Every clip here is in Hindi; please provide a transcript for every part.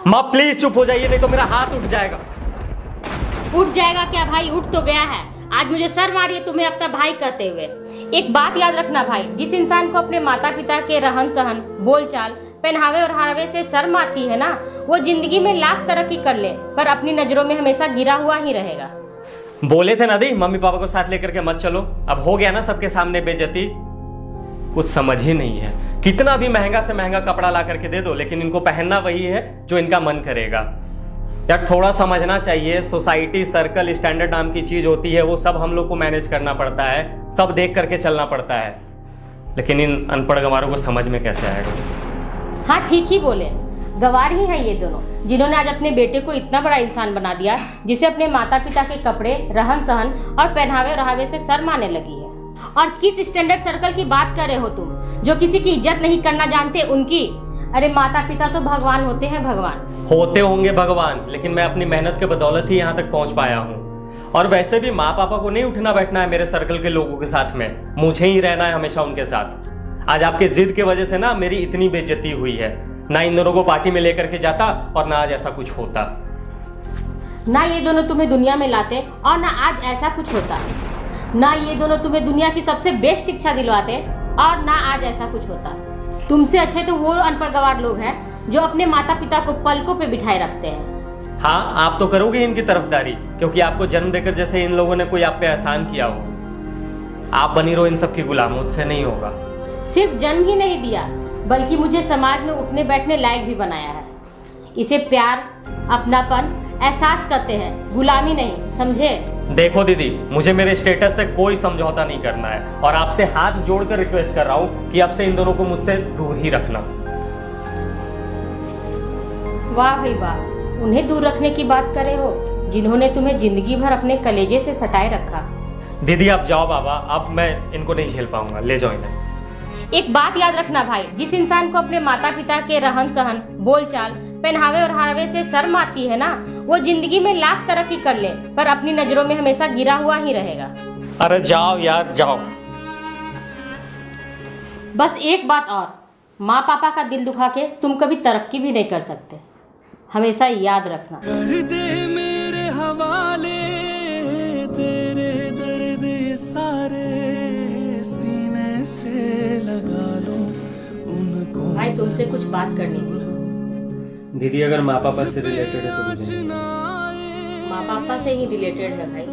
माँ प्लीज चुप हो जाइए, नहीं तो मेरा हाथ उठ जाएगा। उठ जाएगा क्या भाई? उठ तो गया है। आज मुझे शर्म आ रही है तुम्हें अपना भाई कहते हुए। एक बात याद रखना भाई, जिस इंसान को अपने माता पिता के रहन सहन, बोलचाल, पहनावे और हरावे से शर्म आती है ना, वो जिंदगी में लाख तरक्की कर ले पर अपनी नजरों में हमेशा गिरा हुआ ही रहेगा। बोले थे ना दी, मम्मी पापा को साथ लेकर के मत चलो। अब हो गया ना सबके सामने बेइज्जती। कुछ समझ ही नहीं है। कितना भी महंगा से महंगा कपड़ा ला करके दे दो, लेकिन इनको पहनना वही है जो इनका मन करेगा। यार थोड़ा समझना चाहिए, सोसाइटी, सर्कल, स्टैंडर्ड नाम की चीज होती है, वो सब हम लोग को मैनेज करना पड़ता है, सब देख करके चलना पड़ता है। लेकिन इन अनपढ़ गंवारों को समझ में कैसे आएगा? हाँ ठीक ही बोले, गंवार ही हैं ये दोनों, जिन्होंने आज अपने बेटे को इतना बड़ा इंसान बना दिया जिसे अपने माता पिता के कपड़े, रहन सहन और पहनावे ओढ़ावे से शर्म आने लगी है। और किस स्टैंडर्ड सर्कल की बात कर रहे हो तुम, जो किसी की इज्जत नहीं करना जानते उनकी? अरे माता पिता तो भगवान होते हैं, भगवान होते होंगे भगवान, लेकिन मैं अपनी मेहनत के बदौलत ही यहाँ तक पहुंच पाया हूँ। और वैसे भी माँ पापा को नहीं उठना बैठना है मेरे सर्कल के लोगों के साथ में, मुझे ही रहना है हमेशा उनके साथ। आज आपके जिद की वजह से ना मेरी इतनी बेइज्जती हुई है, ना इन दोनों को पार्टी में लेकर के जाता और ना आज ऐसा कुछ होता। ना ये दोनों तुम्हें दुनिया में लाते और ना आज ऐसा कुछ होता। ना ये दोनों तुम्हें दुनिया की सबसे बेस्ट शिक्षा दिलवाते और ना आज ऐसा कुछ होता। तुमसे अच्छे तो वो अनपढ़ गंवार लोग हैं जो अपने माता पिता को पलकों पे बिठाए रखते हैं। हाँ, आप तो करोगे इनकी तरफदारी, क्योंकि आपको जन्म देकर जैसे इन लोगों ने कोई आप पे एहसान किया हो। आप बनी रहो इन सब की गुलाम, मुझसे नहीं होगा। सिर्फ जन्म ही नहीं दिया, बल्कि मुझे समाज में उठने बैठने लायक भी बनाया है। इसे प्यार, अपनापन, एहसास करते हैं, गुलामी नहीं, समझे? देखो दीदी, मुझे मेरे स्टेटस से कोई समझौता नहीं करना है और आपसे हाथ जोड़कर रिक्वेस्ट कर रहा हूँ कि अब से इन दोनों को मुझसे दूर ही रखना। वाह भाई वाह, उन्हें दूर रखने की बात कर रहे हो जिन्होंने तुम्हें जिंदगी भर अपने कलेजे से सटाए रखा। दीदी आप जाओ बाबा, अब मैं इनको नहीं झेल पाऊंगा, ले जाओ इन्हें। एक बात याद रखना भाई, जिस इंसान को अपने माता पिता के रहन सहन, बोलचाल, पहनावे और हरावे से शर्म आती है ना, वो जिंदगी में लाख तरक्की कर ले पर अपनी नजरों में हमेशा गिरा हुआ ही रहेगा। अरे जाओ यार जाओ। बस एक बात और, माँ पापा का दिल दुखा के तुम कभी तरक्की भी नहीं कर सकते, हमेशा याद रखना। कर दे मेरे हवाले तेरे दर्द सारे, सीने से लगा लो उनको। भाई तुमसे कुछ बात करनी थी। दीदी अगर माँ पापा से रिलेटेड है तो मुझे। माँ पापा से ही रिलेटेड है भाई,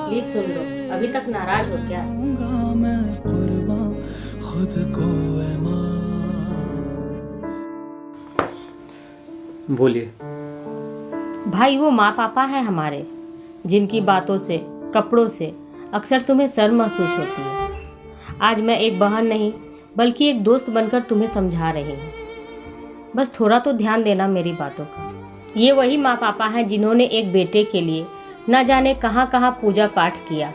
प्लीज सुन लो। अभी तक नाराज हो क्या? मैं कुर्बान खुद को है माँ। बोलिए। भाई वो माँ पापा हैं हमारे, जिनकी बातों से, कपड़ों से अक्सर तुम्हें शर्म महसूस होती है। आज मैं एक बहन नहीं बल्कि एक दोस्त बनकर तुम्हें समझा रही हूँ। बस थोड़ा तो ध्यान देना मेरी बातों का। ये वही माँ पापा हैं जिन्होंने एक बेटे के लिए ना जाने कहाँ कहाँ पूजा पाठ किया,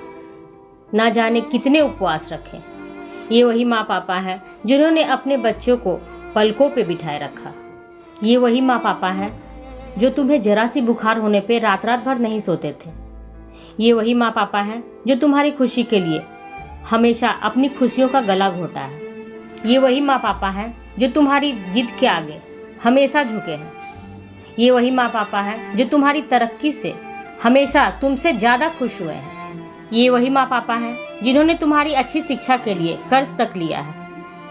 ना जाने कितने उपवास रखे। ये वही माँ पापा हैं जिन्होंने अपने बच्चों को पलकों पे बिठाए रखा। ये वही माँ पापा हैं जो तुम्हें जरा सी बुखार होने पे रात रात भर नहीं सोते थे। ये वही माँ पापा हैं जो तुम्हारी खुशी के लिए हमेशा अपनी खुशियों का गला घोटा है। ये वही माँ पापा हैं जो तुम्हारी जिद के आगे हमेशा झुके हैं। ये वही माँ पापा हैं जो तुम्हारी तरक्की से हमेशा तुमसे ज़्यादा खुश हुए हैं। ये वही माँ पापा हैं जिन्होंने तुम्हारी अच्छी शिक्षा के लिए कर्ज तक लिया है।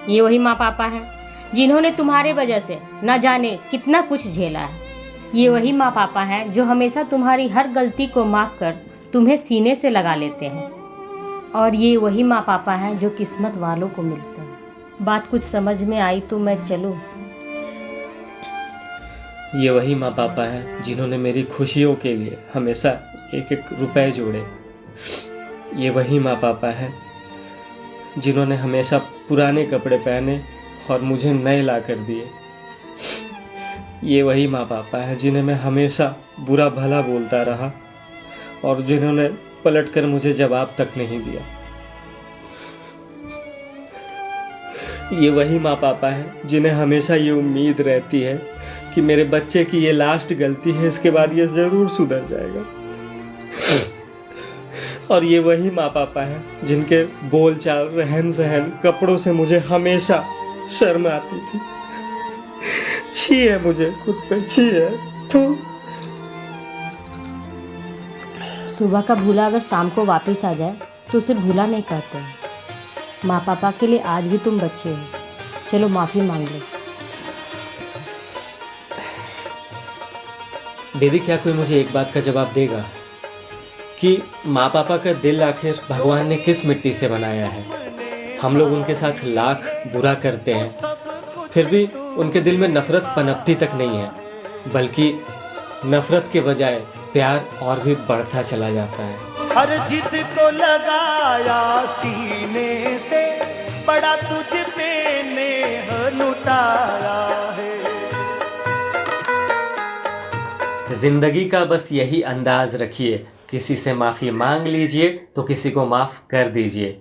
ये वही माँ पापा हैं जिन्होंने तुम्हारे वजह से न जाने कितना कुछ झेला है। ये वही माँ पापा हैं जो हमेशा तुम्हारी हर गलती को माफ कर तुम्हें सीने से लगा लेते हैं। और ये वही माँ पापा हैं जो किस्मत वालों को मिलते हैं। बात कुछ समझ में आई तो मैं चलूं? ये वही माँ पापा हैं जिन्होंने मेरी खुशियों के लिए हमेशा एक एक रुपए जोड़े। ये वही माँ पापा हैं जिन्होंने हमेशा पुराने कपड़े पहने और मुझे नए ला कर दिए। ये वही माँ पापा हैं जिन्हें मैं हमेशा बुरा भला बोलता रहा और जिन्होंने पलटकर मुझे जवाब तक नहीं दिया। ये वही माँ पापा हैं जिन्हें हमेशा ये उम्मीद रहती है कि मेरे बच्चे की ये लास्ट गलती है, इसके बाद ये जरूर सुधर जाएगा। और ये वही माँ पापा हैं जिनके बोलचाल, रहन सहन, कपड़ों से मुझे हमेशा शर्म आती थी। छी है, मुझे खुद पे छी है। तू सुबह का भूला अगर शाम को वापस आ जाए तो उसे भूला नहीं कहते हैं। माँ पापा के लिए आज भी तुम बच्चे हो, चलो माफ़ी मांग लो। दीदी, क्या कोई मुझे एक बात का जवाब देगा कि माँ पापा का दिल आखिर भगवान ने किस मिट्टी से बनाया है? हम लोग उनके साथ लाख बुरा करते हैं, फिर भी उनके दिल में नफरत पनपती तक नहीं है, बल्कि नफरत के बजाय प्यार और भी बढ़ता चला जाता है। हर जिद को लगाया सीने से, बड़ा तुझ पे नेह लुटाया है। जिंदगी का बस यही अंदाज रखिए, किसी से माफ़ी मांग लीजिए तो किसी को माफ़ कर दीजिए।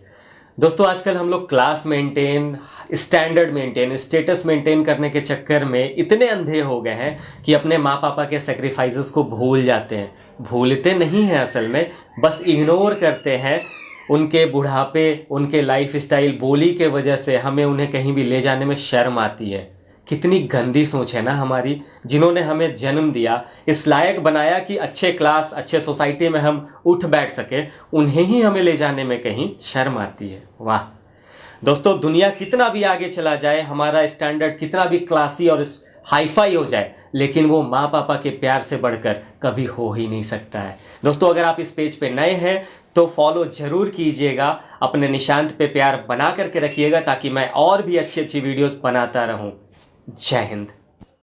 दोस्तों, आजकल हम लोग class maintain, standard maintain, status maintain करने के चक्कर में इतने अंधे हो गए हैं कि अपने माँ पापा के सेक्रीफाइसेस को भूल जाते हैं। भूलते नहीं हैं असल में, बस इग्नोर करते हैं। उनके बुढ़ापे, उनके लाइफ स्टाइल, बोली के वजह से हमें उन्हें कहीं भी ले जाने में शर्म आती है। कितनी गंदी सोच है ना हमारी, जिन्होंने हमें जन्म दिया, इस लायक बनाया कि अच्छे क्लास, अच्छे सोसाइटी में हम उठ बैठ सके, उन्हें ही हमें ले जाने में कहीं शर्म आती है। वाह दोस्तों, दुनिया कितना भी आगे चला जाए, हमारा स्टैंडर्ड कितना भी क्लासी और हाईफाई हो जाए, लेकिन वो माँ पापा के प्यार से बढ़कर कभी हो ही नहीं सकता है। दोस्तों, अगर आप इस पेज पे नए हैं तो फॉलो जरूर कीजिएगा, अपने निशांत पे प्यार बना करके रखिएगा ताकि मैं और भी अच्छी अच्छी वीडियोस बनाता रहूं। जय हिंद।